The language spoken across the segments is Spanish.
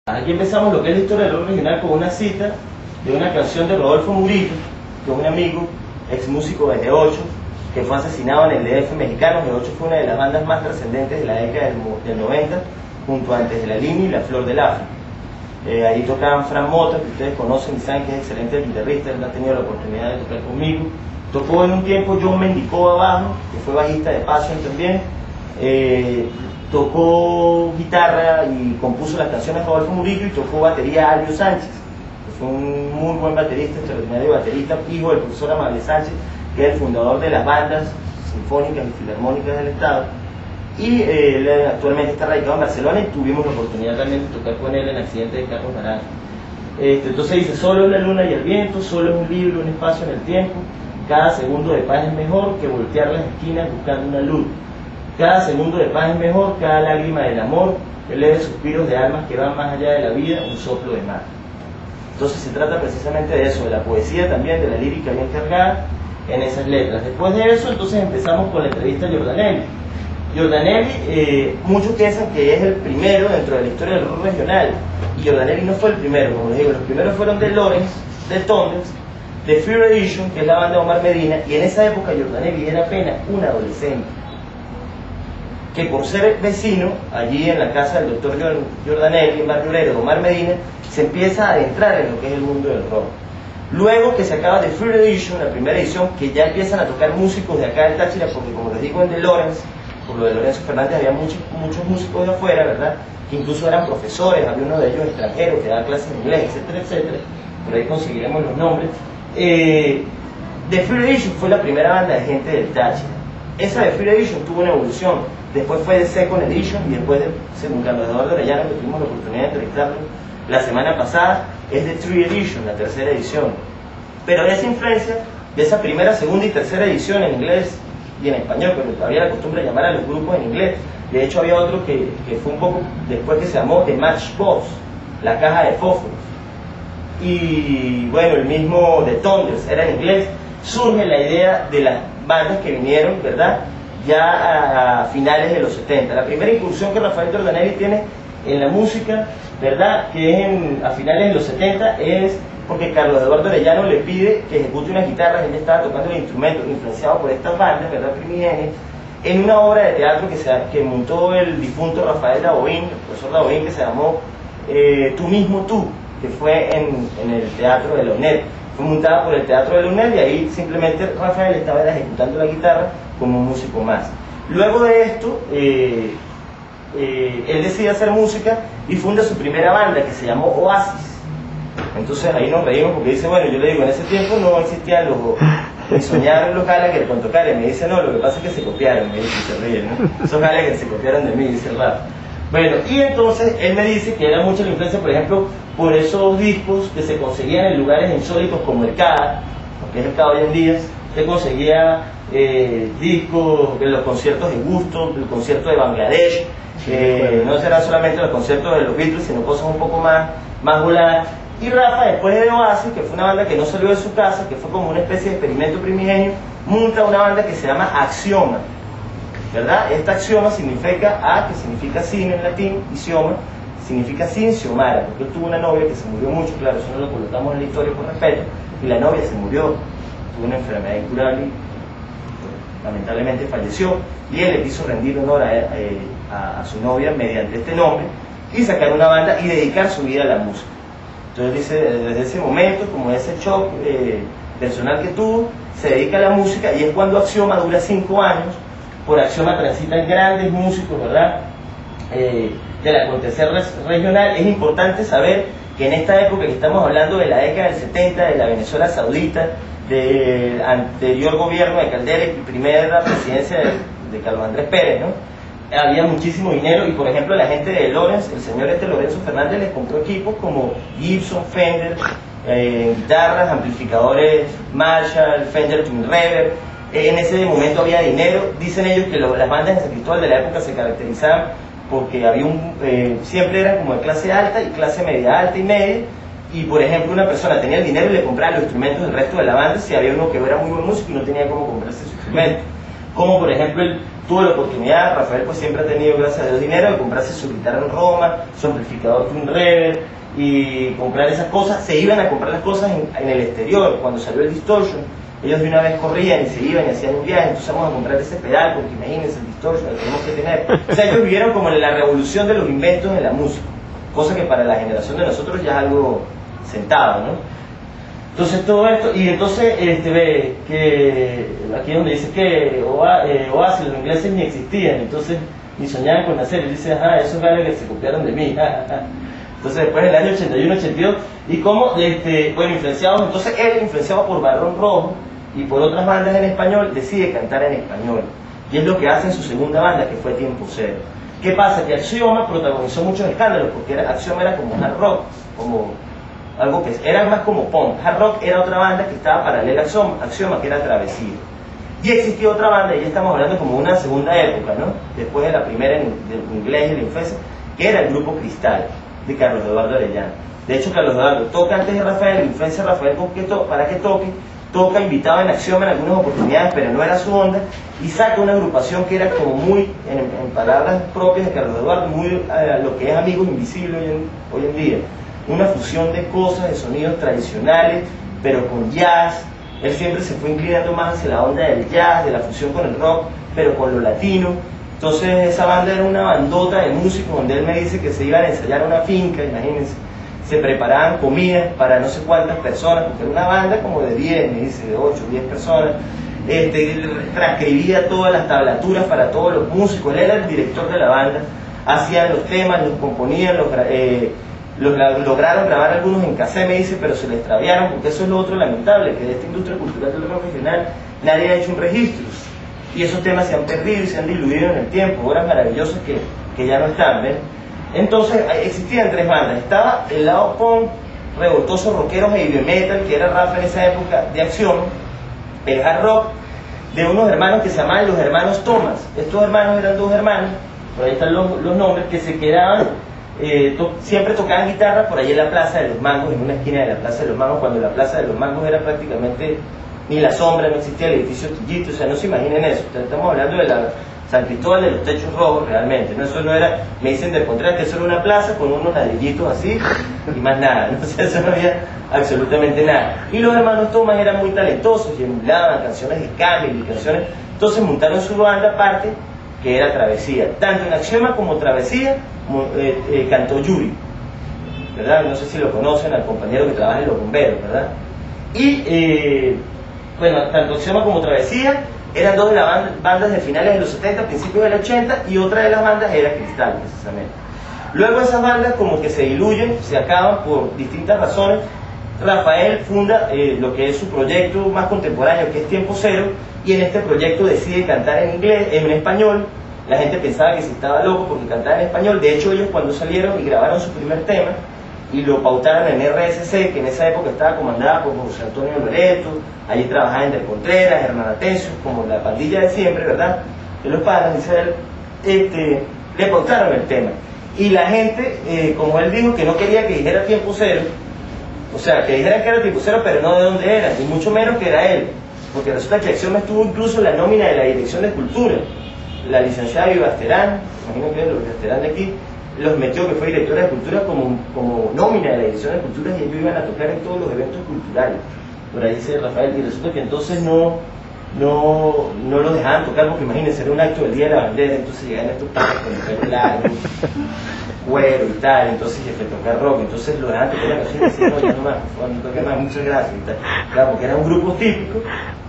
Aquí empezamos lo que es la historia del rock regional con una cita de una canción de Rodolfo Murillo, que es un amigo, ex músico de G8, que fue asesinado en el DF mexicano. G8 fue una de las bandas más trascendentes de la década del 90, junto a Antes de la Línea y La Flor del África. Ahí tocaban Fran Mota, que ustedes conocen y saben que es excelente guitarrista. Él ha tenido la oportunidad de tocar conmigo. Tocó en un tiempo John Mendicó abajo, que fue bajista de Passion también. Tocó guitarra y compuso las canciones Rodolfo Murillo, y tocó batería Alvio Sánchez, que fue un muy buen baterista, extraordinario baterista, hijo del profesor Amable Sánchez, que es el fundador de las bandas sinfónicas y filarmónicas del Estado. Y él actualmente está radicado en Barcelona, y tuvimos la oportunidad también de tocar con él en Accidente de Carlos Naranjo. Entonces dice: solo la luna y el viento, solo es un libro, un espacio en el tiempo. Cada segundo de paz es mejor que voltear las esquinas buscando una luz. Cada segundo de paz es mejor, cada lágrima del amor, que leve suspiros de almas que van más allá de la vida, un soplo de mar. Entonces se trata precisamente de eso, de la poesía también, de la lírica bien cargada en esas letras. Después de eso, entonces empezamos con la entrevista a Giordanelli. Giordanelli, muchos piensan que es el primero dentro de la historia del rock regional, y Giordanelli no fue el primero, como les digo. Los primeros fueron de Lawrence, de Thunders, de Fear Edition, que es la banda de Omar Medina, y en esa época Giordanelli era apenas un adolescente, que por ser vecino, allí en la casa del doctor Giordanelli, en Barrio Obrero, de Omar Medina, se empieza a adentrar en lo que es el mundo del rock. Luego que se acaba de Fear Edition, la primera edición, que ya empiezan a tocar músicos de acá del Táchira, porque como les digo, en De Lawrence, por lo de Lorenzo Fernández, había muchos músicos de afuera, ¿verdad?, que incluso eran profesores, había uno de ellos extranjero que daba clases de inglés, etcétera, etcétera. Por ahí conseguiremos los nombres. The Fear Edition fue la primera banda de gente del Táchira. Esa de Fear Edition tuvo una evolución. Después fue de Second Edition, y después de, según Carlos Eduardo Orellana, que tuvimos la oportunidad de entrevistarlo la semana pasada, es de Third Edition, la tercera edición. Pero esa influencia de esa primera, segunda y tercera edición en inglés y en español, pero había la costumbre de llamar a los grupos en inglés. De hecho había otro que fue un poco después, que se llamó The Matchbox, la caja de fósforos. Y bueno, el mismo de Thunders era en inglés. Surge la idea de las bandas que vinieron, ¿verdad?, ya a finales de los 70. La primera incursión que Rafael Giordanelli tiene en la música, ¿verdad?, que es a finales de los 70, es porque Carlos Eduardo Orellano le pide que ejecute unas guitarras. Él estaba tocando el instrumento influenciado por estas bandas, ¿verdad?, primigenias, en una obra de teatro que montó el difunto Rafael Davoín, el profesor Davoín, que se llamó Tú mismo tú, que fue en el Teatro de la UNED. Fue montada por el Teatro de la UNED, y ahí simplemente Rafael estaba ejecutando la guitarra como un músico más. Luego de esto, él decide hacer música y funda su primera banda, que se llamó Oasis. Entonces ahí nos reímos, porque dice: bueno, yo le digo, en ese tiempo no existían ni soñaban los Gallagher con tocar. Y me dice: no, lo que pasa es que se copiaron. Me dice, y se ríe, ¿no? Esos Gallagher se copiaron de mí, dice el rap. Bueno, y entonces él me dice que era mucha la influencia, por ejemplo, por esos discos que se conseguían en lugares insólitos como el CAD, porque es el CAD hoy en día. Se conseguía discos de los conciertos de Gusto, el concierto de Bangladesh, no será solamente los conciertos de los Beatles, sino cosas un poco más voladas. Y Rafa, después de Oasis, que fue una banda que no salió de su casa, que fue como una especie de experimento primigenio, monta una banda que se llama Axioma, ¿verdad? Esta Axioma significa A, que significa sin en latín, y Xioma significa sin Xiomara, porque él tuvo una novia que se murió mucho, claro, eso no lo colocamos en la historia por respeto, y la novia se murió, tuvo una enfermedad incurable y lamentablemente falleció, y él le quiso rendir honor a su novia mediante este nombre, y sacar una banda y dedicar su vida a la música. Entonces dice, desde ese momento, como ese shock personal que tuvo, se dedica a la música, y es cuando Axioma dura 5 años. Por Axioma transitan grandes músicos, ¿verdad?, del acontecer regional. Es importante saber que en esta época, que estamos hablando de la década del 70, de la Venezuela Saudita, del anterior gobierno de Caldera y primera presidencia de Carlos Andrés Pérez, ¿no?, había muchísimo dinero, y por ejemplo la gente de Lawrence, el señor Lorenzo Fernández, les compró equipos como Gibson, Fender, guitarras, amplificadores Marshall, Fender Twin Reverb. En ese momento había dinero. Dicen ellos que las bandas de San Cristóbal de la época se caracterizaban porque había siempre eran como de clase alta y clase media alta y media, y por ejemplo una persona tenía el dinero y le compraba los instrumentos del resto de la banda si había uno que era muy buen músico y no tenía cómo comprarse su instrumento. como por ejemplo él tuvo la oportunidad, Rafael pues siempre ha tenido, gracias a Dios, dinero de comprarse su guitarra en Roma, su amplificador Twin Reverb, y comprar esas cosas. Se iban a comprar las cosas en el exterior. Cuando salió el Distortion, ellos de una vez corrían y se iban y hacían un viaje, entonces vamos a comprar ese pedal, porque imagínense el Distortion, lo tenemos que tener. O sea, ellos vivieron como en la revolución de los inventos en la música, cosa que para la generación de nosotros ya es algo sentado, ¿no? Entonces todo esto, y entonces ve que aquí donde dice que Oasis, los ingleses ni existían, entonces ni soñaban con nacer, y dice, ajá, esos ganas que se copiaron de mí, Entonces después del año 81, 82, y como, bueno, influenciados, entonces él, influenciado por Barrón Rojo y por otras bandas en español, decide cantar en español, y es lo que hace en su segunda banda, que fue Tiempo Cero. ¿Qué pasa? Que Axioma protagonizó muchos escándalos, porque Axioma era como hard rock, como algo que era más como punk. Hard Rock era otra banda que estaba paralela a Axioma, que era Travesía. Y existió otra banda, y ya estamos hablando como una segunda época, ¿no? Después de la primera del inglés y la influencia, que era el grupo Cristal, de Carlos Eduardo Arellano. De hecho, Carlos Eduardo toca antes de Rafael, influencia a Rafael para que toca invitado en Axioma en algunas oportunidades, pero no era su onda, y saca una agrupación que era como muy, en palabras propias de Carlos Eduardo, muy lo que es Amigos Invisibles hoy en día. Una fusión de cosas, de sonidos tradicionales, pero con jazz. Él siempre se fue inclinando más hacia la onda del jazz, de la fusión con el rock, pero con lo latino. Entonces esa banda era una bandota de músicos, donde él me dice que se iban a ensayar a una finca, imagínense. Se preparaban comidas para no sé cuántas personas, porque era una banda como de 10, me dice, de 8, 10 personas. Transcribía todas las tablaturas para todos los músicos. Él era el director de la banda, hacían los temas, los componían, lograron grabar algunos en cassette, me dice, pero se le extraviaron, porque eso es lo otro lamentable, que de esta industria cultural del rock regional nadie ha hecho un registro, y esos temas se han perdido y se han diluido en el tiempo, obras maravillosas que ya no están, ¿ven? Entonces existían tres bandas. Estaba el lado punk, revoltoso, rockero, heavy metal, que era rap en esa época, de Acción, el hard rock, de unos hermanos que se llamaban los hermanos Thomas. Estos hermanos eran dos hermanos, por ahí están los nombres, que se quedaban, siempre tocaban guitarra por ahí en la Plaza de los Mangos, en una esquina de la Plaza de los Mangos, cuando la Plaza de los Mangos era prácticamente ni la sombra, no existía el edificio Tillito, o sea, no se imaginen eso. Estamos hablando de la San Cristóbal de los Techos Rojos realmente, ¿no? Eso no era, me dicen del contrario, que eso era una plaza con unos ladrillitos así y más nada, ¿no? O sea, eso no había absolutamente nada. Y los hermanos Thomas eran muy talentosos y emulaban canciones de Camil y canciones, entonces montaron su banda aparte, que era Travesía. Tanto en Axioma como Travesía cantó Yuri, ¿verdad? No sé si lo conocen, al compañero que trabaja en los bomberos, ¿verdad? Y bueno, tanto Axioma como Travesía eran dos de las bandas de finales de los 70, principios del 80, y otra de las bandas era Cristal, precisamente. Luego esas bandas como que se diluyen, se acaban por distintas razones. Rafael funda lo que es su proyecto más contemporáneo, que es Tiempo Cero, y en este proyecto decide cantar en español. La gente pensaba que se estaba loco porque cantaba en español. De hecho, ellos cuando salieron y grabaron su primer tema y lo pautaron en RSC, que en esa época estaba comandada por José Antonio Loreto, allí trabajaba Ender Contreras, Hernán Atencio, como la pandilla de siempre, ¿verdad? De los padres, dice él, le pautaron el tema. Y la gente, como él dijo, que no quería que dijera Tiempo Cero, o sea, que dijeran que era Tiempo Cero, pero no de dónde era, y mucho menos que era él, porque resulta que Acción estuvo incluso en la nómina de la Dirección de Cultura. La licenciada Vivasterán, imagino que es los Vivasterán de aquí, los metió, que fue directora de Cultura, como nómina de la Dirección de Cultura, y ellos iban a tocar en todos los eventos culturales. Por ahí dice Rafael, y resulta que entonces no los dejaban tocar, porque imagínense, era un acto del Día de la Bandera, entonces llegaban estos pacos con el pelo largo, cuero y tal, entonces y que tocar rock, entonces lo dejaban tocar la canción y decían, no, ya no más, no toque más, muchas gracias y tal. Claro, porque era un grupo típico,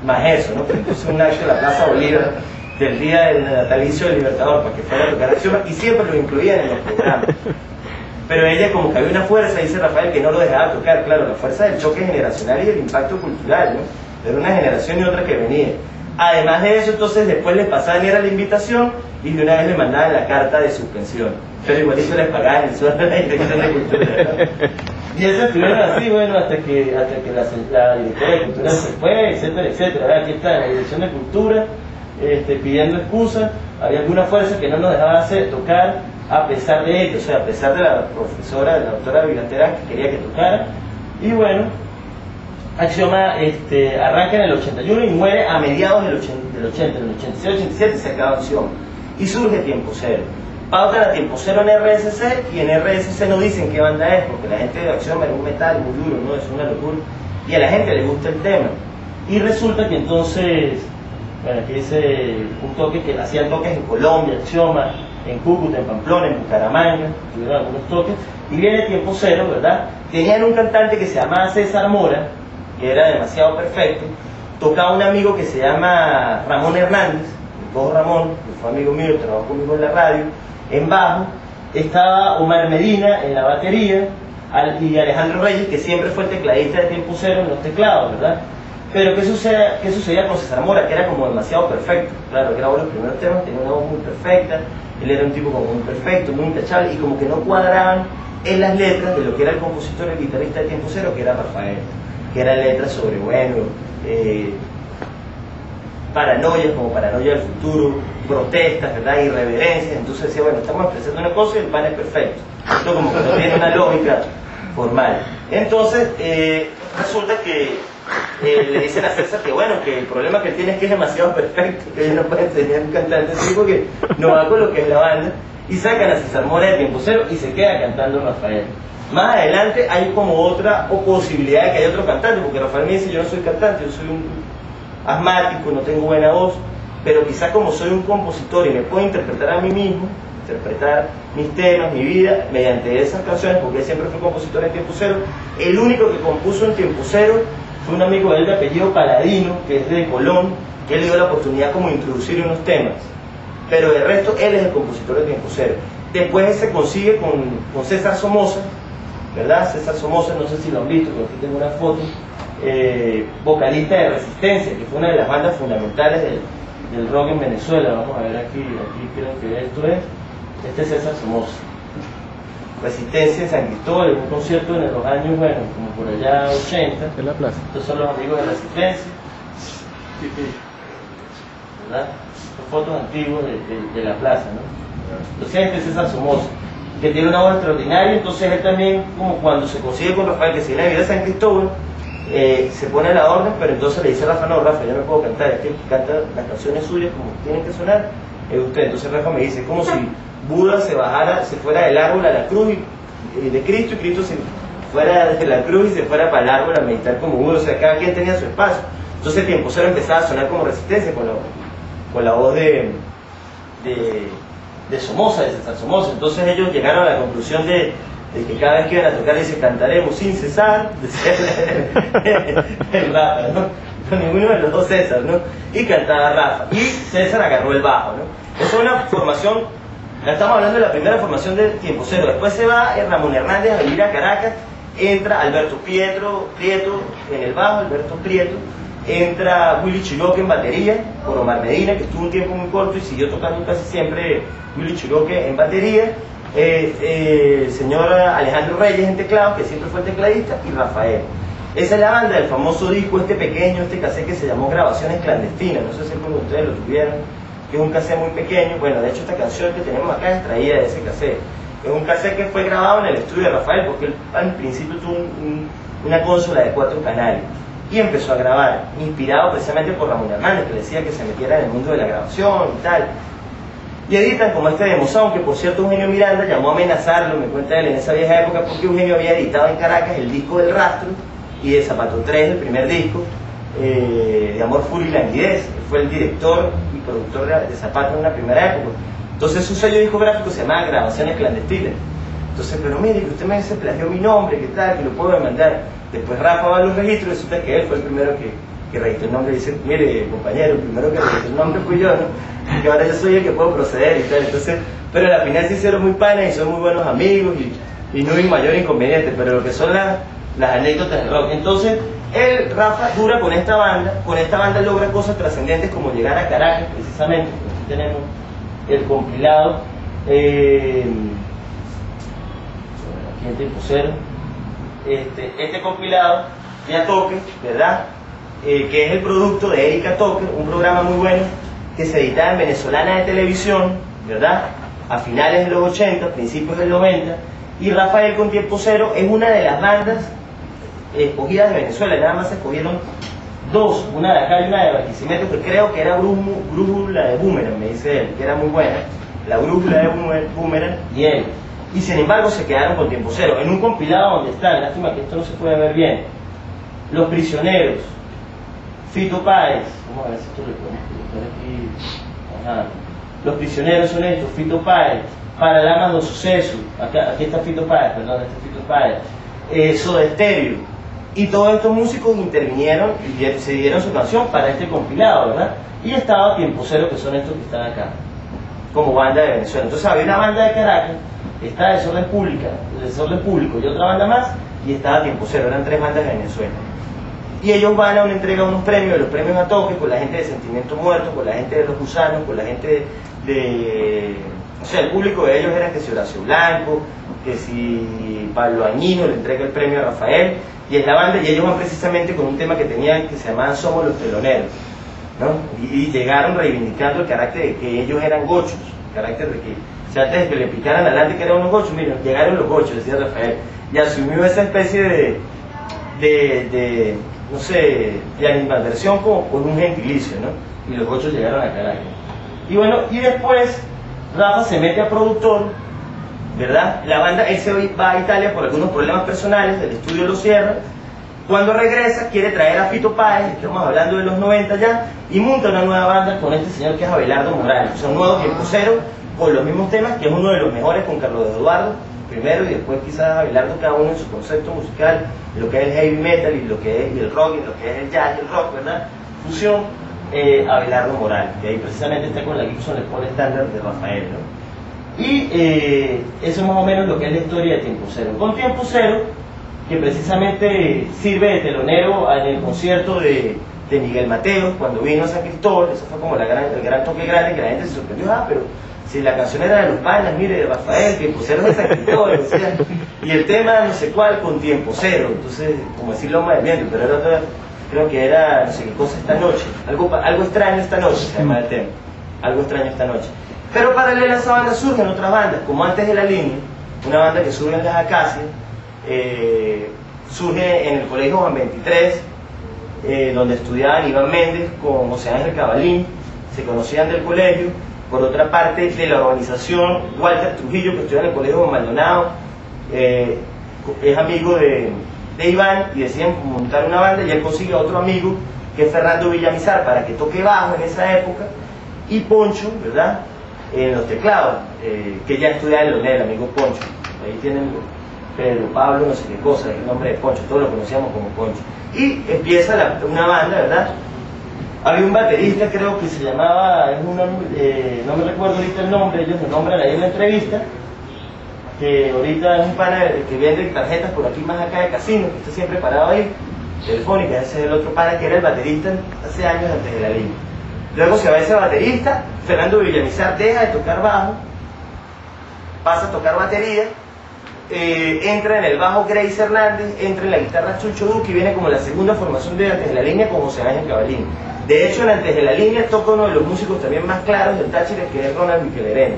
más eso, ¿no? Pero entonces un acto de la Plaza Bolívar del día del natalicio del Libertador, para que fuera a tocar Acción, y siempre lo incluían en los programas. Pero ella, como que había una fuerza, dice Rafael, que no lo dejaba tocar, claro, la fuerza del choque generacional y del impacto cultural, ¿no? Era una generación y otra que venía. Además de eso, entonces después les pasaban, era la invitación, y de una vez le mandaban la carta de suspensión. Pero igualito les pagaban el sueldo de la Dirección de Cultura, ¿no? Y eso estuvieron así, bueno, hasta que la Directora de Cultura se fue, etcétera, etcétera. Aquí está la Dirección de Cultura, pidiendo excusas. Había alguna fuerza que no nos dejaba tocar a pesar de ello, o sea, a pesar de la profesora, de la doctora Vivaterán, que quería que tocara. Y bueno, Axioma arranca en el 81 y muere a mediados del 80, en el 86, 87 se acaba Axioma. Y surge Tiempo Cero. Pautan a Tiempo Cero en RSC, y en RSC no dicen qué banda es, porque la gente de Axioma era un metal muy duro, ¿no? Es una locura. Y a la gente le gusta el tema. Y resulta que entonces, bueno, aquí dice un toque que hacían toques en Colombia, Axioma, en Cúcuta, en Pamplona, en Bucaramanga, tuvieron algunos toques. Y viene Tiempo Cero, ¿verdad? Tenían un cantante que se llamaba César Mora, que era demasiado perfecto. Tocaba un amigo que se llama Ramón Hernández, el cojo Ramón, que fue amigo mío, trabajó conmigo en la radio, en bajo. Estaba Omar Medina en la batería, y Alejandro Reyes, que siempre fue el tecladista de Tiempo Cero en los teclados, ¿verdad? Pero ¿qué sucedía con César Mora? Que era como demasiado perfecto. Claro, grabó los primeros temas, tenía una voz muy perfecta, él era un tipo como muy perfecto, muy intachable, y como que no cuadraban en las letras de lo que era el compositor, el guitarrista de Tiempo Cero, que era Rafael, que eran letras sobre, bueno, paranoias, como paranoia del futuro, protestas, ¿verdad? Irreverencias. Entonces decía, bueno, estamos expresando una cosa y el pan es perfecto. Esto como que no tiene una lógica formal. Entonces, resulta que le dicen a César que, bueno, que el problema que él tiene es que es demasiado perfecto, que ellos no pueden tener un cantante así porque no va con lo que es la banda. Y sacan a César Mora de Tiempo Cero y se queda cantando Rafael. Más adelante hay como otra posibilidad de que haya otro cantante, porque Rafael me dice, yo no soy cantante, yo soy un asmático, no tengo buena voz, pero quizás como soy un compositor y me puedo interpretar a mí mismo, interpretar mis temas, mi vida, mediante esas canciones, porque él siempre fue compositor en Tiempo Cero. El único que compuso en Tiempo Cero fue un amigo de él de apellido Paladino, que es de Colón, que él le dio la oportunidad como de introducir unos temas, pero de resto él es el compositor de Tiempo Cero. Después él se consigue con César Somoza, ¿verdad? César Somoza, no sé si lo han visto, pero aquí tengo una foto, vocalista de Resistencia, que fue una de las bandas fundamentales del rock en Venezuela. Vamos a ver aquí creo que esto es, este es César Somoza. Resistencia en San Cristóbal, en un concierto en los años, bueno, como por allá 80. En la plaza. Estos son los amigos de Resistencia. ¿Verdad? Son fotos antiguas de la plaza, ¿no? Entonces este es César Somoza, que tiene una voz extraordinaria. Entonces él también, como cuando se consigue con Rafael, que se viene a vivir a San Cristóbal, se pone a la orden, pero entonces le dice a Rafa, no, Rafa, yo no puedo cantar, es que el que canta las canciones suyas como tienen que sonar es usted. Entonces Rafa me dice, como si Buda se fuera del árbol a la cruz de Cristo, y Cristo se fuera de la cruz y se fuera para el árbol a meditar como Buda. O sea, cada quien tenía su espacio. Entonces Tiempo Cero empezaba a sonar como Resistencia con la voz de Somoza, de César Somoza. Entonces ellos llegaron a la conclusión de que cada vez que iban a tocar dice, cantaremos sin cesar, el Rafa, ¿no? Con ninguno de los dos César, ¿no? Y cantaba Rafa, y César agarró el bajo, ¿no? Esa es una formación, ya estamos hablando de la primera formación de Tiempo Cero. Después se va Ramón Hernández a venir a Caracas, entra Alberto Prieto en el bajo, Alberto Prieto, entra Willy Chiroque en batería, con Omar Medina, que estuvo un tiempo muy corto y siguió tocando casi siempre Willy Chiroque en batería, el señor Alejandro Reyes en teclados, que siempre fue el tecladista, y Rafael. Esa es la banda del famoso disco, pequeño, cassette que se llamó Grabaciones Clandestinas. No sé si alguno de ustedes lo tuvieron, que es un cassette muy pequeño. Bueno, de hecho esta canción que tenemos acá es traída de ese cassette. Es un cassette que fue grabado en el estudio de Rafael, porque él al principio tuvo una consola de 4 canales y empezó a grabar, inspirado precisamente por Ramón Hernández, que le decía que se metiera en el mundo de la grabación y tal. Y editan como este de Mozón, que por cierto Eugenio Miranda llamó a amenazarlo, me cuenta él, en esa vieja época, porque Eugenio había editado en Caracas el disco del Rastro y de Zapato 3, el primer disco, de Amor, Furia y Languidez. Él fue el director y productor de Zapato en una primera época. Entonces su sello discográfico se llamaba Grabaciones Clandestinas. Entonces, pero mire, que usted me se plagió mi nombre, que tal, que lo puedo demandar. Después Rafa va a los registros y resulta que él fue el primero que registró el nombre y dice, mire, compañero, el primero que registró el nombre fui yo, ¿no? Que ahora yo soy el que puedo proceder y tal. Entonces, pero al final se hicieron muy panas y son muy buenos amigos y no hay mayor inconveniente, pero lo que son las anécdotas del rock. Entonces, Rafa dura con esta banda logra cosas trascendentes como llegar a Caracas, precisamente. Aquí tenemos el compilado, aquí en Tiempo Cero, este compilado de A Toque, ¿verdad? Que es el producto de Erika Toque, un programa muy bueno que se editaba en Venezolana de Televisión, ¿verdad? A finales de los 80, principios del 90, y Rafael con Tiempo Cero es una de las bandas escogidas de Venezuela, nada más se escogieron dos, una de acá y una de Barquisimeto, que creo que era Brújula de Boomerang, me dice él, que era muy buena, la Brújula de Boomerang y él. Y sin embargo se quedaron con Tiempo Cero, en un compilado donde están, lástima que esto no se puede ver bien, Los Prisioneros, Fito Páez, vamos a ver si esto lo podemos colocar aquí, ajá. Los Prisioneros son estos, Fito Páez, Paralamas do Suceso, aquí está Fito Páez, perdón, este es Fito Páez, Soda Stereo, y todos estos músicos intervinieron y se dieron su canción para este compilado, ¿verdad? Y estaba Tiempo Cero, que son estos que están acá, como banda de Venezuela. Entonces había una banda de Caracas, está Desorden Público y otra banda más, y estaba Tiempo Cero, eran tres bandas de Venezuela. Y ellos van a una entrega de unos premios, los premios a toque, con la gente de Sentimiento Muerto, con la gente de Los Gusanos, con la gente de... O sea, el público de ellos era que si Horacio Blanco, que si Pablo Añino le entrega el premio a Rafael, y es la banda, y ellos van precisamente con un tema que tenían, que se llamaban Somos los Teloneros, ¿no? Y llegaron reivindicando el carácter de que ellos eran gochos, el carácter de que, o sea, antes de que le picaran adelante que eran unos gochos, miren, llegaron los gochos, decía Rafael, y asumió esa especie de no sé, de animadversión como con un gentilicio, ¿no? Y los gochos llegaron a Caracas. Y bueno, y después Rafa se mete a productor, ¿verdad? La banda, él se va a Italia por algunos problemas personales, el estudio lo cierra. Cuando regresa, quiere traer a Fito Páez, estamos hablando de los 90 ya, y monta una nueva banda con este señor que es Abelardo Morales, o sea, un nuevo Tiempo Cero, con los mismos temas, que es uno de los mejores con Carlos Eduardo, primero, y después quizás Abelardo, cada uno en su concepto musical, lo que es el heavy metal, y lo que es el rock, y lo que es el jazz y el rock, ¿verdad? Fusión, Abelardo Morales, que ahí precisamente está con la Gibson Les Paul estándar de Rafael, ¿no? Y eso es más o menos lo que es la historia de Tiempo Cero. Con Tiempo Cero, que precisamente sirve de telonero en el concierto de Miguel Mateos, cuando vino a San Cristóbal, eso fue como el gran toque grande, que la gente se sorprendió, pero si la canción era de los panas, mire, de Rafael, Tiempo Cero de San Cristóbal, o sea, y el tema no sé cuál con Tiempo Cero, entonces, como decir Loma del Viento, pero era otra, creo que era, no sé qué cosa esta noche, algo extraño esta noche, se llama el tema, algo extraño esta noche. Pero paralela a esa banda surgen otras bandas, como Antes de la Línea, una banda que surge en Las Acacias, surge en el Colegio Juan 23, donde estudiaban Iván Méndez con José Ángel Cabalín, se conocían del colegio. Por otra parte, de la organización, Walter Trujillo, que estudia en el Colegio Maldonado, es amigo de Iván, y deciden montar una banda, y él consigue a otro amigo, que es Fernando Villamizar, para que toque bajo en esa época, y Poncho, ¿verdad?, en los teclados, que ya estudia en Leonel, el amigo Poncho. Ahí tienen Pedro Pablo, no sé qué cosa, el nombre de Poncho, todos lo conocíamos como Poncho. Y empieza una banda, ¿verdad? Había un baterista, creo que se llamaba, no me recuerdo ahorita el nombre, ellos lo nombran ahí en la entrevista, que ahorita es un pana que vende tarjetas por aquí más acá de casino, que está siempre parado ahí, telefónica, ese es el otro pana que era el baterista hace años Antes de la Línea. Luego se va ese baterista, Fernando Villamizar deja de tocar bajo, pasa a tocar batería, entra en el bajo Grace Hernández, entra en la guitarra Chucho Duque, y viene como la segunda formación de Antes de la Línea con José Ángel Cabalín. De hecho, en Antes de la Línea toca uno de los músicos también más claros del Táchira, que es Ronald Miquelerena.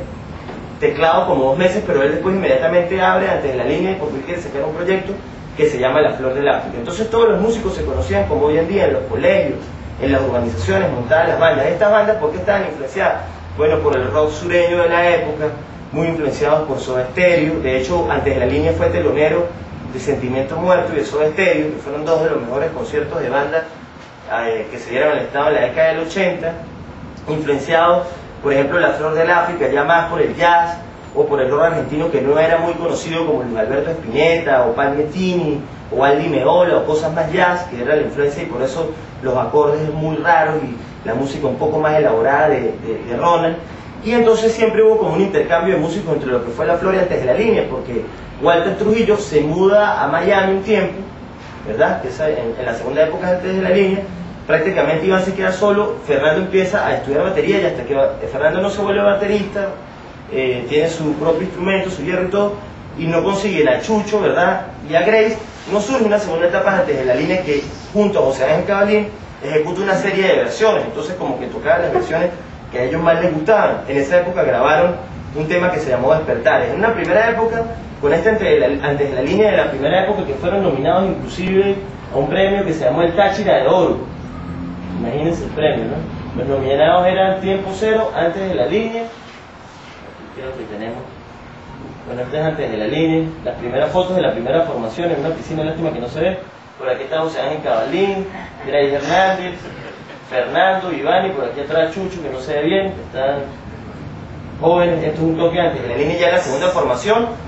Teclado como 2 meses, pero él después inmediatamente abre Antes de la Línea porque él quiere sacar un proyecto que se llama La Flor del África. Entonces todos los músicos se conocían como hoy en día en los colegios, en las urbanizaciones, montadas las bandas. Estas bandas, ¿por qué estaban influenciadas? Bueno, por el rock sureño de la época, muy influenciados por Soda Stereo. De hecho, Antes de la Línea fue telonero de Sentimiento Muerto y de Soda Stereo, que fueron dos de los mejores conciertos de banda que se dieron en el estado en la década del 80, influenciados, por ejemplo, La Flor del África, ya más por el jazz o por el rock argentino, que no era muy conocido, como Luis Alberto Spinetta o Palmettini o Aldi Meola o cosas más jazz, que era la influencia, y por eso los acordes muy raros y la música un poco más elaborada de Ronald. Y entonces siempre hubo como un intercambio de músicos entre lo que fue La Flor y Antes de la Línea, porque Walter Trujillo se muda a Miami un tiempo, ¿verdad? Que en la segunda época de Antes de la Línea, prácticamente Iván se queda solo, Fernando empieza a estudiar batería, y hasta que Fernando no se vuelve baterista, tiene su propio instrumento, su hierro y todo, y no consigue a Chucho, ¿verdad?, y a Grace, no surge una segunda etapa Antes de la Línea, que junto a José Ángel Cabalín ejecuta una serie de versiones. Entonces como que tocaban las versiones que a ellos más les gustaban. En esa época grabaron un tema que se llamó Despertares. En una primera época con este antes de la línea de la primera época, que fueron nominados inclusive a un premio que se llamó el Táchira de Oro. Imagínense el premio, ¿no? Los nominados eran Tiempo Cero, Antes de la Línea. Aquí creo que tenemos, bueno, este es Antes de la Línea, las primeras fotos de la primera formación en una piscina, lástima que no se ve. Por aquí está José Ángel Cabalín, Grace Hernández, Fernando, Iván, y por aquí atrás Chucho, que no se ve bien, están jóvenes. Esto es un toque antes de la línea, ya en la segunda formación.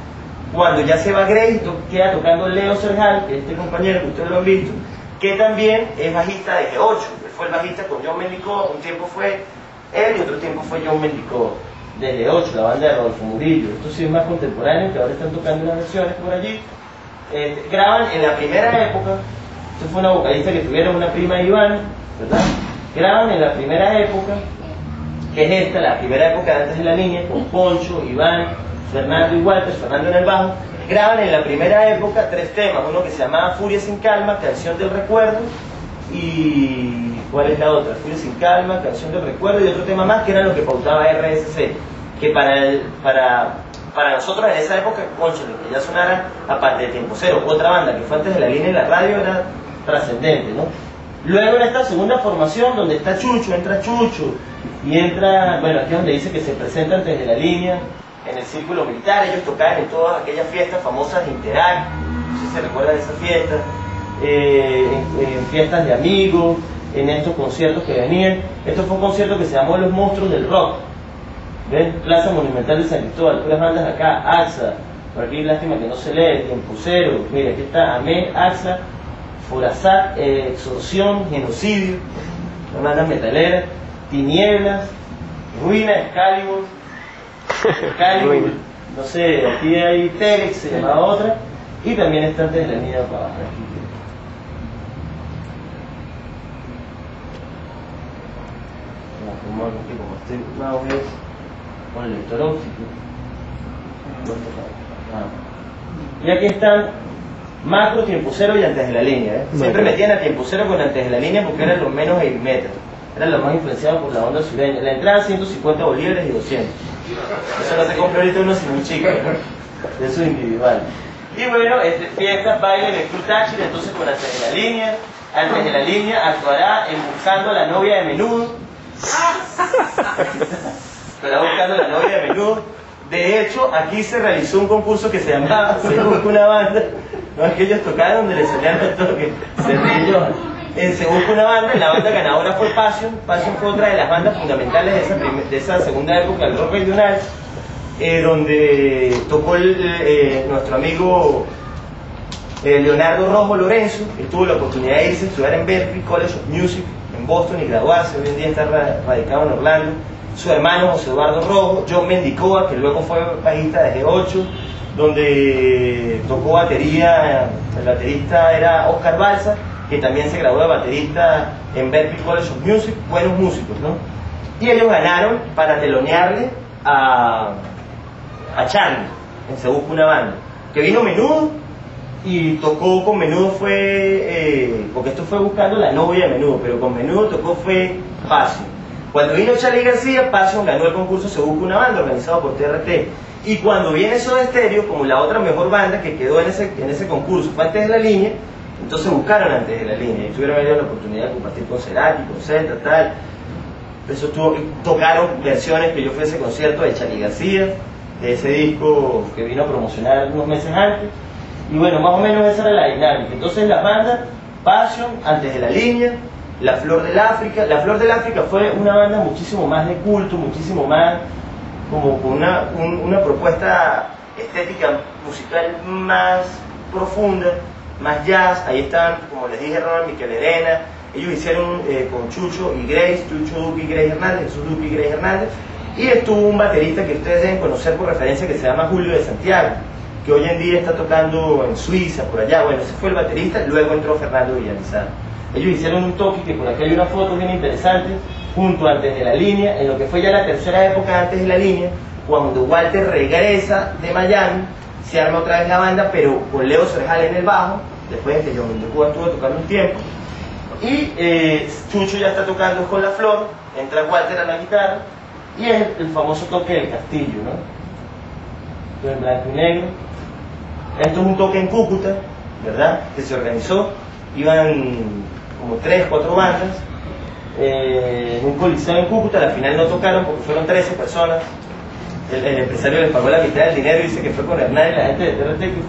Cuando ya se va Grace, queda tocando Leo Serjal, que es este compañero que ustedes lo han visto, que también es bajista de G8. Él fue el bajista con John Mendicó, un tiempo fue él y otro tiempo fue John Mendicó, de G8, la banda de Rodolfo Murillo. Esto sí es más contemporáneo, que ahora están tocando unas versiones por allí. Graban en la primera época, esto fue una vocalista que tuvieron, una prima de Iván, ¿verdad? Graban en la primera época, que es esta, la primera época de Antes de la Línea, con Poncho, Iván, Fernando y Walter, Fernando en el bajo. Graban en la primera época 3 temas, uno que se llamaba Furia sin Calma, Canción del Recuerdo, y ¿cuál es la otra? Furia sin Calma, Canción del Recuerdo, y otro tema más que era lo que pautaba RSC, que para nosotros en esa época, cónchale, que ya sonara, aparte de Tiempo Cero, otra banda que fue Antes de la Línea en la radio, era trascendente, ¿no? Luego en esta segunda formación, donde está Chucho, entra Chucho, y entra, bueno, aquí es donde dice que se presenta Antes de la Línea, en el círculo militar. Ellos tocaban en todas aquellas fiestas famosas de Interac, no sé si se recuerdan de esas fiestas, en fiestas de amigos, en estos conciertos que venían. Esto fue un concierto que se llamó Los Monstruos del Rock, ¿ven? Plaza Monumental de San Cristóbal, puras bandas acá, AXA, por aquí lástima que no se lee, Tiempo Cero, mira, aquí está Amén, AXA, Forazat, Exorción, Genocidio, una banda metalera, Tinieblas, Ruina, Excalibur, no sé, aquí hay Telex, se llama otra, y también está Antes de la Línea para abajo. Como este mouse es con el lector óptico. Y aquí están Macro, Tiempo Cero y Antes de la Línea, ¿eh? Siempre metían a Tiempo Cero con Antes de la Línea porque eran los menos heavy metal, eran los más influenciados por la onda sureña. La entrada 150 bolívares y 200. Eso no se compra ahorita uno sin un chico, ¿no? Eso es individual. Y bueno, fiestas, baile en el Club Táchira, entonces con Antes de la Línea. Antes de la Línea actuará en Buscando a la Novia de Menudo. Estará buscando a la novia de Menudo. De hecho, aquí se realizó un concurso que se llamaba Se Busca una Banda. No es que ellos tocaron donde les salían los toques, se ríe yo. Se Busca una Banda, y la banda ganadora fue Passion. Passion fue otra de las bandas fundamentales de esa segunda época del rock regional, donde tocó nuestro amigo Leonardo Rojo Lorenzo, que tuvo la oportunidad de irse a estudiar en Berklee College of Music en Boston y graduarse. Hoy en día está radicado en Orlando. Su hermano José Eduardo Rojo, John Mendicoa, que luego fue bajista de G8, donde tocó batería. El baterista era Oscar Balsa, que también se graduó de baterista en Berklee College of Music. Buenos músicos, ¿no? Y ellos ganaron para telonearle a Charlie en Se Busca una Banda, que vino Menudo y tocó con Menudo. Porque esto fue buscando la novia de Menudo, pero con Menudo tocó fue Passion. Cuando vino Charly García, Passion ganó el concurso Se Busca una Banda, organizado por TRT. Y cuando viene Soda Stereo, como la otra mejor banda que quedó en ese concurso fue Antes de la Línea, entonces buscaron Antes de la Línea y tuvieron la oportunidad de compartir con Cerati, con Celta, tal. Eso tocaron versiones, que yo fui a ese concierto de Charly García, de ese disco que vino a promocionar unos meses antes. Y bueno, más o menos esa era la dinámica. Entonces las bandas, Passion, Antes de la Línea, La Flor del África. La Flor del África fue una banda muchísimo más de culto, muchísimo más como con una propuesta estética musical más profunda, más jazz. Ahí están, como les dije, Ronald Miquel Herena. Ellos hicieron con Chucho y Grace, Chucho Duque y Grace Hernández, Jesús Duque y Grace Hernández. Y estuvo un baterista que ustedes deben conocer por referencia, que se llama Julio de Santiago, que hoy en día está tocando en Suiza, por allá. Bueno, ese fue el baterista. Luego entró Fernando Villamizar. Ellos hicieron un toque, que por aquí hay una foto bien interesante, junto a Antes de la Línea, en lo que fue ya la tercera época Antes de la Línea, cuando Walter regresa de Miami, se arma otra vez la banda, pero con Leo Serjal en el bajo, después de que John Mendicoa estuvo tocando un tiempo, y Chucho ya está tocando con La Flor, entra Walter a la guitarra, y es el famoso toque del castillo, ¿no? En blanco y negro. Esto es un toque en Cúcuta, ¿verdad? Que se organizó, iban como 3, 4 bandas, en un coliseo en Cúcuta. Al final no tocaron porque fueron 13 personas. El empresario les pagó la mitad del dinero y dice que fue con Hernán y la gente de TRT, que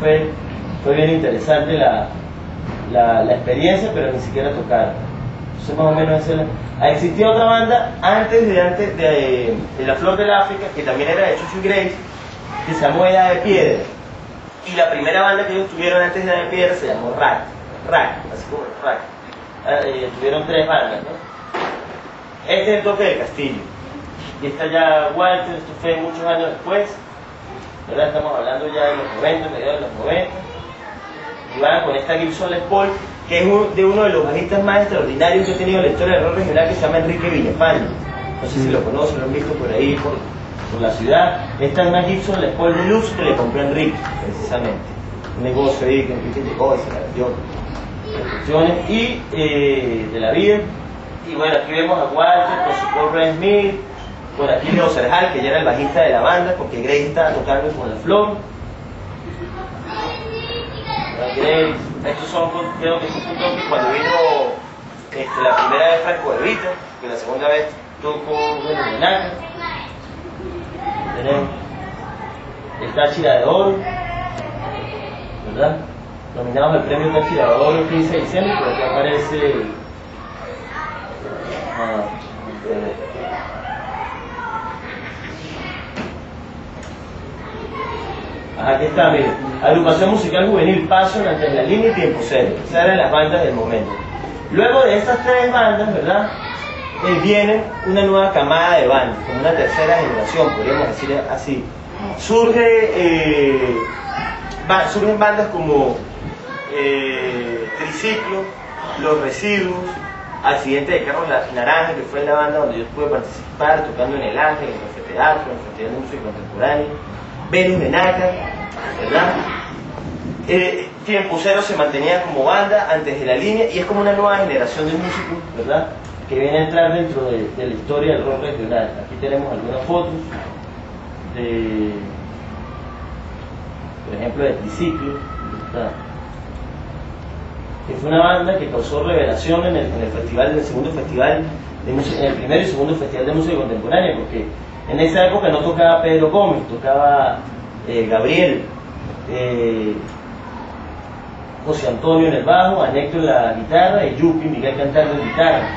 fue bien interesante la experiencia, pero ni siquiera tocaron. Entonces más o menos existía otra banda antes de La Flor del África, que también era de Chucho y Grace, que se llamó Edad de Piedra. Y la primera banda que ellos tuvieron antes de Edad de Piedra se llamó Rack, así como Rack. Tuvieron 3 bandas, ¿no? Este es el Toque del Castillo. Y está ya Walter, esto fue muchos años después, ¿verdad? Estamos hablando ya de los 90, mediados de los 90. Y van con esta Gibson Les Paul, que es de uno de los bajistas más extraordinarios que ha tenido la historia del rock regional, que se llama Enrique Villafañe. No sé si lo conocen, lo han visto por ahí, por la ciudad. Esta es una Gibson Les Paul Deluxe que le compró Enrique, precisamente. Un negocio ahí que Enrique llegó y se la dio. Y de la vida. Y bueno, aquí vemos a Walter con su Paul Ray Smith, por aquí Leo Serjal, que ya era el bajista de la banda, porque Grace estaba tocando con La Flor. Grace, estos son, creo que son puntos que cuando vino la primera vez Franco de Vita, que la segunda vez tocó en Nácar. Tenemos el Táchira de Oro, ¿verdad? Nominados al premio Táchira de Oro el 15 de diciembre, pero aquí aparece aquí está, miren, agrupación musical juvenil Passion, Antes de la Línea y Tiempo Cero. Esas eran las bandas del momento. Luego de estas 3 bandas, ¿verdad? Viene una nueva camada de bandas, como una tercera generación, podríamos decir así. Surgen bandas como Triciclo, Los Residuos, Accidente de Carros Naranja, que fue la banda donde yo pude participar, tocando en El Ángel, en el Café Teatro, en el Festival de Música Contemporánea. Venus de Nácar, ¿verdad? Tiempo Cero se mantenía como banda Antes de la Línea, y es como una nueva generación de músicos, ¿verdad?, que viene a entrar dentro de la historia del rock regional. Aquí tenemos algunas fotos de, por ejemplo, de Triciclo, ¿verdad?, que fue una banda que causó revelación en el segundo festival de música, en el primero y segundo festival de música contemporánea, porque en esa época no tocaba Pedro Gómez, tocaba Gabriel, José Antonio en el bajo, Anéctor en la guitarra y Yupi, Miguel cantando en guitarra.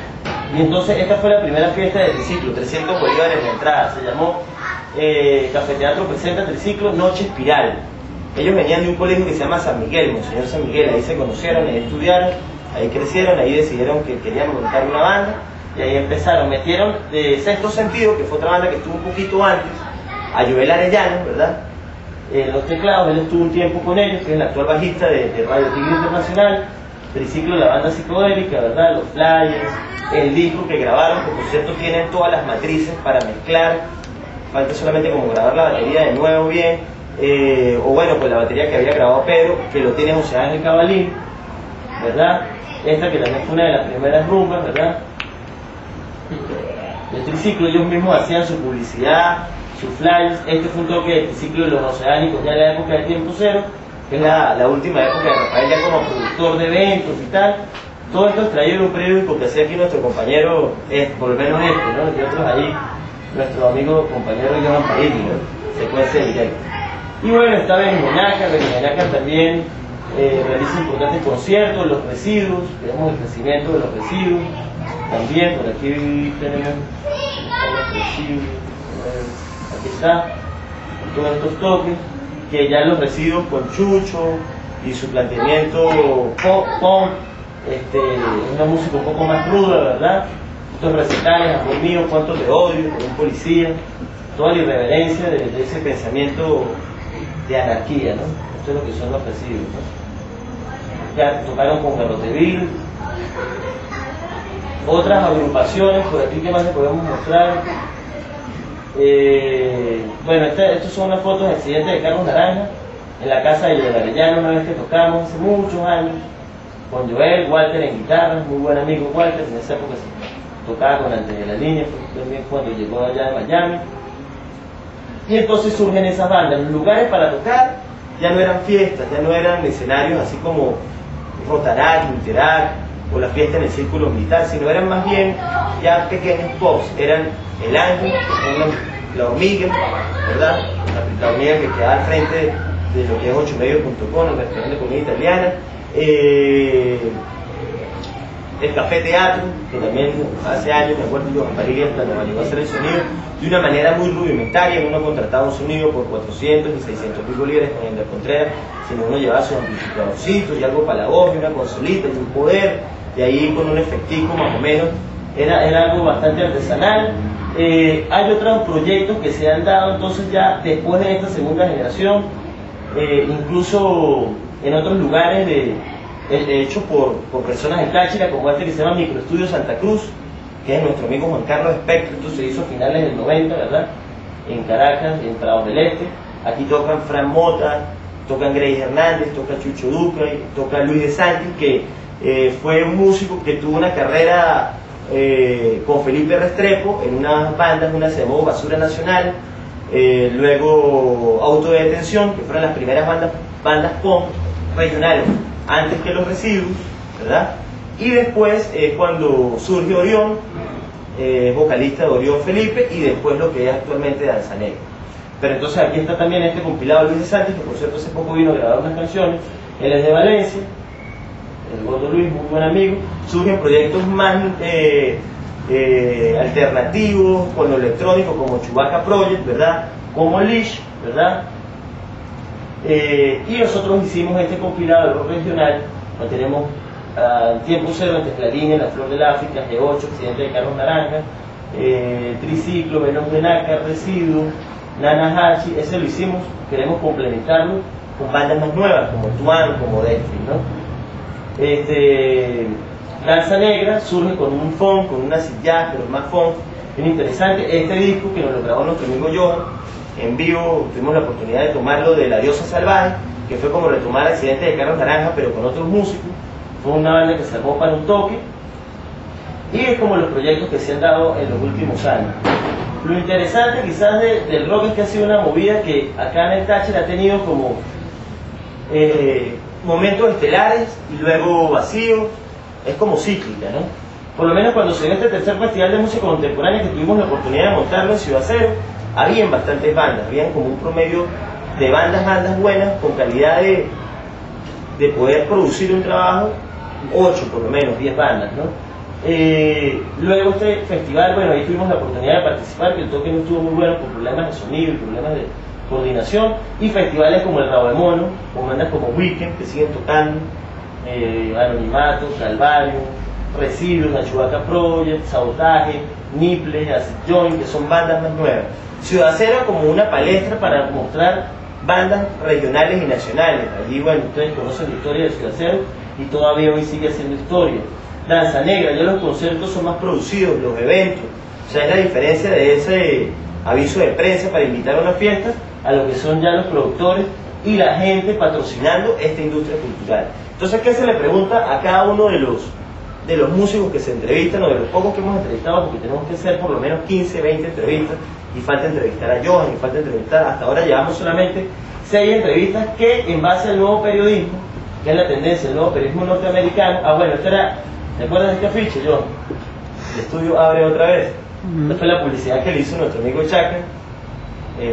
Y entonces esta fue la primera fiesta de Triciclo, 300 bolívares en la entrada, se llamó Café Teatro presenta Triciclo Noche Espiral. Ellos venían de un colegio que se llama San Miguel, Monseñor San Miguel, ahí se conocieron, ahí estudiaron, ahí crecieron, ahí decidieron que querían montar una banda. Y ahí empezaron, metieron de Sexto Sentido, que fue otra banda que estuvo un poquito antes, a Joel Arellano, ¿verdad? Los teclados, él estuvo un tiempo con ellos, que es el actual bajista de Radio Tigre Internacional. Triciclo, la banda psicodélica, ¿verdad? Los flyers, el disco que grabaron, que por cierto tienen todas las matrices para mezclar, falta solamente como grabar la batería de nuevo bien, o bueno, pues la batería que había grabado Pedro, que lo tiene José Ángel Cabalín, ¿verdad? Esta que también fue una de las primeras rumbas, ¿verdad? El Triciclo, ellos mismos hacían su publicidad, sus flyers. Este fue un toque de Triciclo de los Oceánicos ya en la época de Tiempo Cero, que es la última época de Rafael ya como productor de eventos y tal. Todo esto es traído en un periódico que hacía aquí nuestro compañero, por lo menos este, ¿no? Y otros ahí, nuestro amigo compañero Johan País, ¿no? Secuencia directa. Y bueno, está Venus de Nácar también realiza importantes conciertos, Los Residuos, vemos el crecimiento de Los Residuos. También por aquí tenemos los residuos, aquí está, todos estos toques, que ya Los Residuos con Chucho y su planteamiento pop, una música un poco más ruda, ¿verdad? Estos recitales, Amor Mío, Cuánto Te Odio, por un policía, toda la irreverencia de ese pensamiento de anarquía, ¿no? Esto es lo que son Los Residuos, ¿no? Ya tocaron con Garroteville. Otras agrupaciones, por aquí, ¿qué más les podemos mostrar? Bueno, estas son unas fotos de Accidente de Carlos Naranja, en la casa de Joel Arellano, una vez que tocamos, hace muchos años, con Joel, Walter en guitarra, muy buen amigo Walter, en esa época se tocaba con Antes de la Línea, también cuando llegó allá de Miami. Y entonces surgen esas bandas, los lugares para tocar ya no eran fiestas, ya no eran escenarios así como Rotaract, Interact o la fiesta en el círculo militar, sino eran más bien ya pequeños pops. Eran el Ángel, la hormiga, ¿verdad? La hormiga que queda al frente de lo que es 8medios.com, el restaurante de comida italiana. El Café Teatro, que también hace años, me acuerdo yo, Juan Parilla nos ayudó a hacer el sonido de una manera muy rudimentaria. Uno contrataba un sonido por 400 y 600 mil bolívares con Ender Contreras, sino uno llevaba sus amplificadorcitos y algo para la voz y una consolita y un poder, y ahí con un efectico más o menos, era algo bastante artesanal. Hay otros proyectos que se han dado entonces ya después de esta segunda generación, incluso en otros lugares hecho por personas de Táchira, como este que se llama Microestudio Santa Cruz, que es nuestro amigo Juan Carlos Espectro. Esto se hizo a finales del 90, ¿verdad? En Caracas, en Prado del Este. Aquí tocan Fran Mota, tocan Grace Hernández, toca Chucho Duca, toca Luis de Santi, que fue un músico que tuvo una carrera con Felipe Restrepo en unas bandas, una se llamó Basura Nacional, luego Auto de Detención, que fueron las primeras bandas punk regionales antes que Los Residuos, ¿verdad? Y después cuando surge Orión, vocalista de Orión Felipe, y después lo que es actualmente Danza Negra. Pero entonces aquí está también este compilado de Luis de Santi, que por cierto hace poco vino a grabar unas canciones. Él es de Valencia, el gordo Luis, muy buen amigo. Surgen proyectos más alternativos, con lo electrónico, como Chewbacca Project, ¿verdad? Como Lish, ¿verdad? Y nosotros hicimos este compilado de rock regional. Lo tenemos Tiempo Cero, Entre Clarines, La Flor del África, G8, Accidente de Carlos Naranja, Triciclo, Menos de Nácar, Residuo, Nana Hachi. Ese lo hicimos, queremos complementarlo con bandas más nuevas como Tuan, como Destry, ¿no? Danza Negra surge con un funk, con una acid jazz, pero más funk, bien interesante. Este disco que nos lo grabó nuestro amigo Johan en vivo, tuvimos la oportunidad de tomarlo de La Diosa Salvaje, que fue como retomar el Accidente de Carlos Naranja, pero con otros músicos. Fue una banda que se armó para un toque, y es como los proyectos que se han dado en los últimos años. Lo interesante quizás del rock es que ha sido una movida que acá en el Táchira ha tenido como momentos estelares y luego vacíos. Es como cíclica, ¿no? Por lo menos cuando se dio este tercer festival de música contemporánea, que tuvimos la oportunidad de montarlo en Ciudad Cero, habían bastantes bandas, habían como un promedio de bandas buenas, con calidad de poder producir un trabajo, 8 por lo menos, 10 bandas, ¿no? Luego este festival, bueno, ahí tuvimos la oportunidad de participar, que el toque no estuvo muy bueno por problemas de sonido y problemas de coordinación, y festivales como el Rabo de Mono, con bandas como Weekend, que siguen tocando, Anonimato, Calvario, Residuos, la Chewbacca Project, Sabotaje, Nipple, Acid Joint, que son bandas más nuevas. Ciudad Cero como una palestra para mostrar bandas regionales y nacionales. Allí, bueno, ustedes conocen la historia de Ciudad Cero y todavía hoy sigue haciendo historia. Danza Negra, ya los conciertos son más producidos, los eventos. O sea, es la diferencia de ese aviso de prensa para invitar a una fiesta a lo que son ya los productores y la gente patrocinando esta industria cultural. Entonces, ¿qué se le pregunta a cada uno de los músicos que se entrevistan, o de los pocos que hemos entrevistado, porque tenemos que hacer por lo menos 15, 20 entrevistas, y falta entrevistar a Johan, y falta entrevistar, hasta ahora llevamos solamente 6 entrevistas que, en base al nuevo periodismo, que es la tendencia del nuevo periodismo norteamericano, bueno, esto era, ¿te acuerdas de este afiche, Johan? El estudio abre otra vez. Esta fue la publicidad que le hizo nuestro amigo Chaca,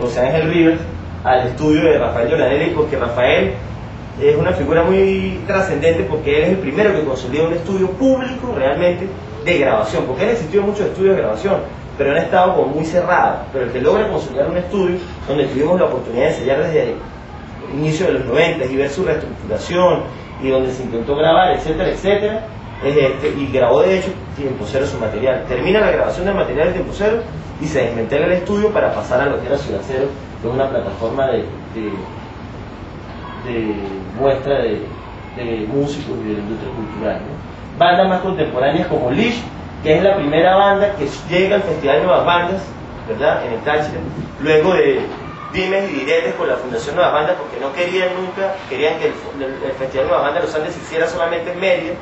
José Ángel Rivers, al estudio de Rafael Lloranelli, porque Rafael es una figura muy trascendente, porque él es el primero que consolidó un estudio público realmente de grabación, porque han existido muchos estudios de grabación, pero han estado como muy cerrados. Pero el que logra consolidar un estudio donde tuvimos la oportunidad de ensayar desde el inicio de los 90 y ver su reestructuración, y donde se intentó grabar, etcétera, etcétera, y grabó de hecho Tiempo Cero su material. Termina la grabación del material de Tiempo Cero y se desmantela el estudio para pasar a lo que era Ciudad Cero, que es una plataforma de muestra de músicos y de la industria cultural, ¿no? Bandas más contemporáneas como Lish, que es la primera banda que llega al Festival de Nuevas Bandas, ¿verdad?, en el Táchira, luego de dimes y diretes con la Fundación Nuevas Bandas, porque no querían nunca, querían que el Festival de Nuevas Bandas de los Andes se hiciera solamente en Mérida.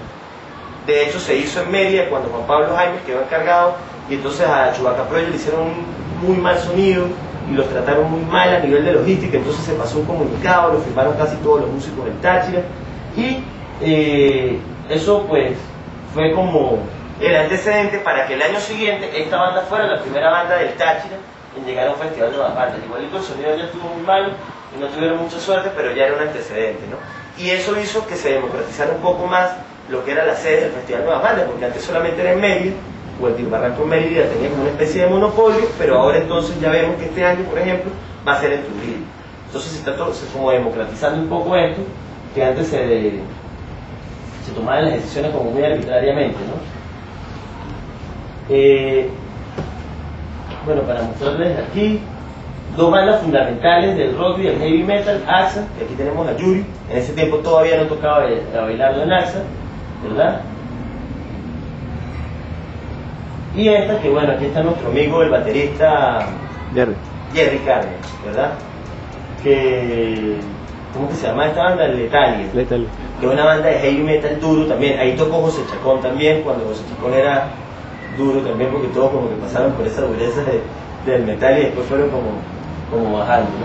De hecho se hizo en Mérida cuando Juan Pablo Jaime quedó encargado, y entonces a Chewbacca Project le hicieron un muy mal sonido, y los trataron muy mal a nivel de logística, entonces se pasó un comunicado, lo firmaron casi todos los músicos del Táchira, y eso pues fue como el antecedente para que el año siguiente esta banda fuera la primera banda del Táchira en llegar a un festival de bandas. Igualito el sonido ya estuvo muy malo y no tuvieron mucha suerte, pero ya era un antecedente, ¿no? Y eso hizo que se democratizara un poco más lo que era la sede del Festival de Bandas, porque antes solamente era en Mérida, o el Barranco en Mérida tenía como una especie de monopolio, pero ahora entonces ya vemos que este año, por ejemplo, va a ser en Trujillo. Entonces se está como democratizando un poco esto, que antes se tomaban las decisiones como muy arbitrariamente, ¿no? Bueno, para mostrarles aquí dos bandas fundamentales del rock y del heavy metal, AXA, y aquí tenemos a Yuri. En ese tiempo todavía no tocaba a bailarlo en AXA, ¿verdad? Y esta, que bueno, aquí está nuestro amigo el baterista Jerry Carmen, ¿verdad? Que, ¿cómo que se llama esta banda? Letalia. Que es una banda de heavy metal duro también. Ahí tocó José Chacón también, cuando José Chacón era duro también, porque todos como que pasaron por esa dureza del metal y después fueron como bajando, ¿no?